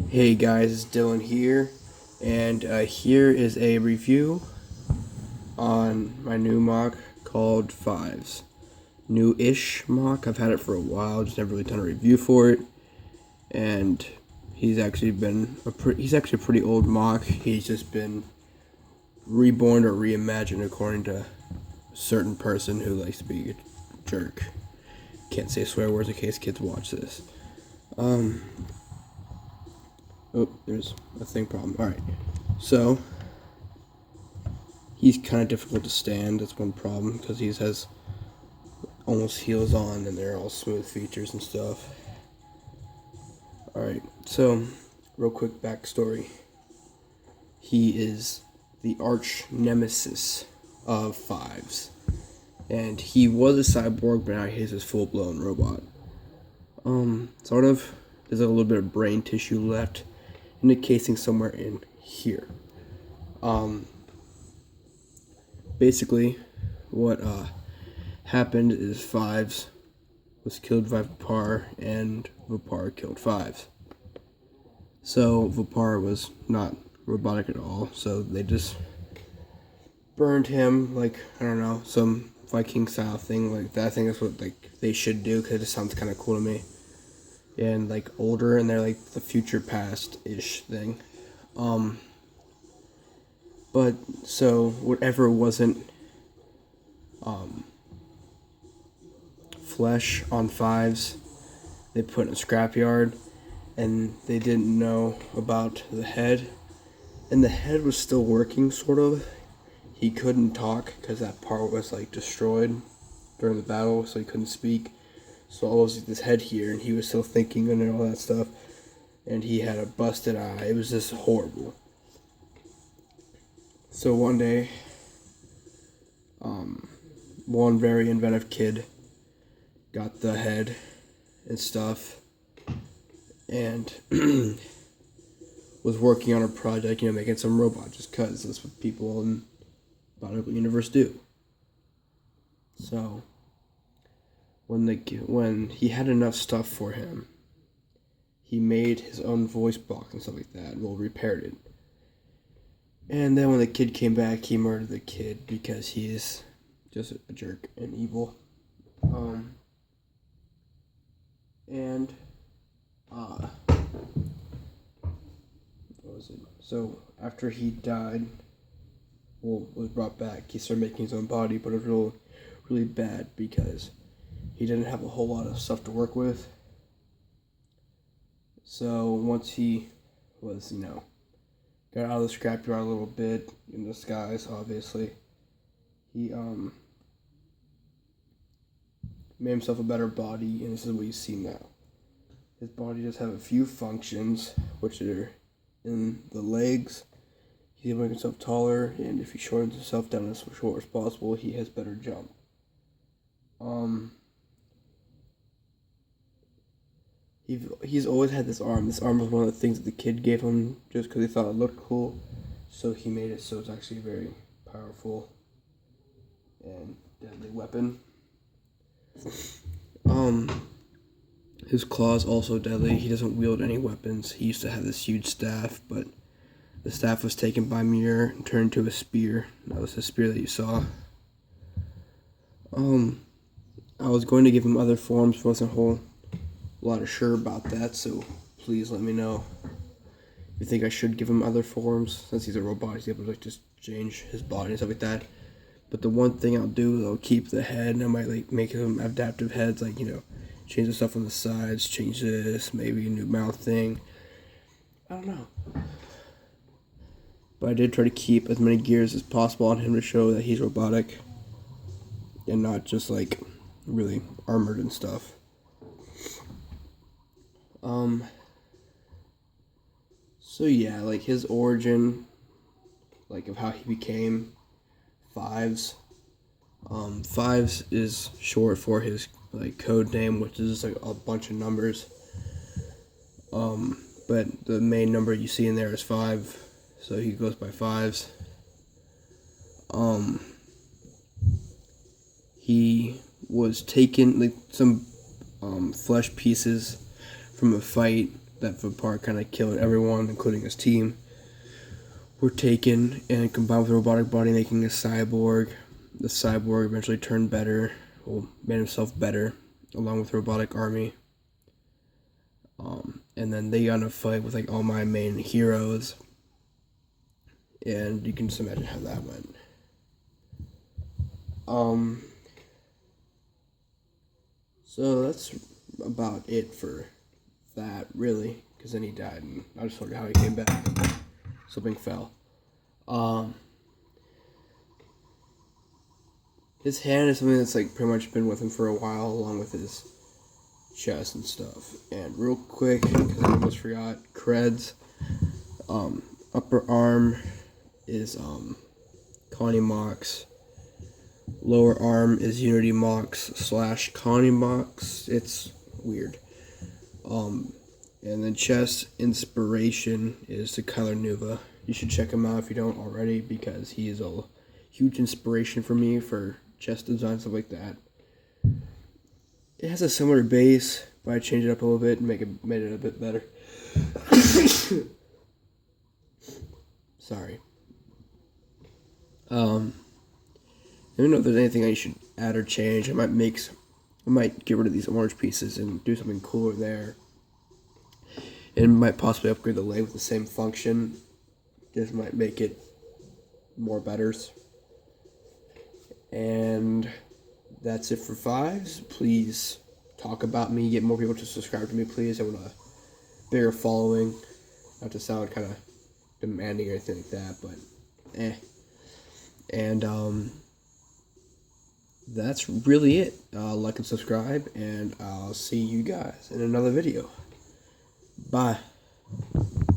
Hey guys, it's Dylan here, and here is a review on my new mock called Fives. New-ish mock. I've had it for a while, just never really done a review for it. And he's actually a pretty old mock. He's just been reborn or reimagined according to a certain person who likes to be a jerk. Can't say swear words in case kids watch this. Oh, there's a thing problem. Alright. So, he's kind of difficult to stand. That's one problem, because he has almost heels on, and they're all smooth features and stuff. Alright, so, real quick backstory. He is the arch nemesis of Fives. And he was a cyborg, but now he's a full-blown robot. Sort of. There's a little bit of brain tissue left in the casing somewhere in here. Basically, what happened is Fives was killed by Vepar, and Vepar killed Fives. So Vepar was not robotic at all, so they just burned him, like, I don't know, some Viking style thing like that. I think that's what they should do, because it just sounds kind of cool to me. And like older, and they're like the future past-ish thing. But so whatever wasn't flesh on Fives, they put in a scrapyard, and they didn't know about the head, and the head was still working, sort of. He couldn't talk because that part was like destroyed during the battle, so he couldn't speak. So all was this head here, and he was still thinking and all that stuff, and he had a busted eye. It was just horrible. So one day, one very inventive kid got the head and stuff, and was working on a project, making some robot, just cause that's what people in Bionicle Universe do. So when he had enough stuff for him, he made his own voice box and stuff like that, and repaired it. And then when the kid came back, he murdered the kid because he is just a jerk and evil. What was it? So after he died, was brought back, he started making his own body, but it was really bad because he didn't have a whole lot of stuff to work with. So once he was, got out of the scrapyard a little bit, in disguise, obviously, he made himself a better body, and this is what you see now. His body does have a few functions, which are in the legs. He's able to make himself taller, and if he shortens himself down as short as possible, he has better jump. He's always had this arm. This arm was one of the things that the kid gave him just because he thought it looked cool. So he made it so it's actually a very powerful and deadly weapon. His claw's also deadly. He doesn't wield any weapons. He used to have this huge staff, but the staff was taken by Muir and turned into a spear. That was the spear that you saw. I was going to give him other forms, but wasn't a whole lot of sure about that, so please let me know if you think I should give him other forms. Since he's a robot, he's able to just change his body and stuff like that. But the one thing I'll do is I'll keep the head, and I might make him adaptive heads, change the stuff on the sides, change this, maybe a new mouth thing. I don't know. But I did try to keep as many gears as possible on him to show that he's robotic and not just really armored and stuff. So yeah, his origin, of how he became Fives. Fives is short for his code name, which is just a bunch of numbers. But the main number you see in there is 5, so he goes by Fives. He was taken some flesh pieces from a fight that vepar kind of killed everyone, including his team, were taken and combined with a robotic body, making a cyborg. The cyborg eventually turned better, well, made himself better, along with the robotic army. And then they got in a fight with like all my main heroes, and you can just imagine how that went. So that's about it for that, really, because then he died, and I just wondered how he came back. Something fell. His hand is something that's like pretty much been with him for a while, along with his chest and stuff. And real quick, because I almost forgot, creds. Upper arm is Connie Mox. Lower arm is Unity Mox / Connie Mox. It's weird. And then chest inspiration is to Kyler Nuva. You should check him out if you don't already, because he is a huge inspiration for me for chest design, stuff like that. It has a similar base, but I changed it up a little bit and made it a bit better. Sorry. I don't know if there's anything I should add or change. I might get rid of these orange pieces and do something cooler there. And might possibly upgrade the leg with the same function. Just might make it more betters. And that's it for Fives. Please talk about me. Get more people to subscribe to me, please. I want a bigger following. Not to sound kind of demanding or anything like that, but And that's really it. Like and subscribe, and I'll see you guys in another video. Bye.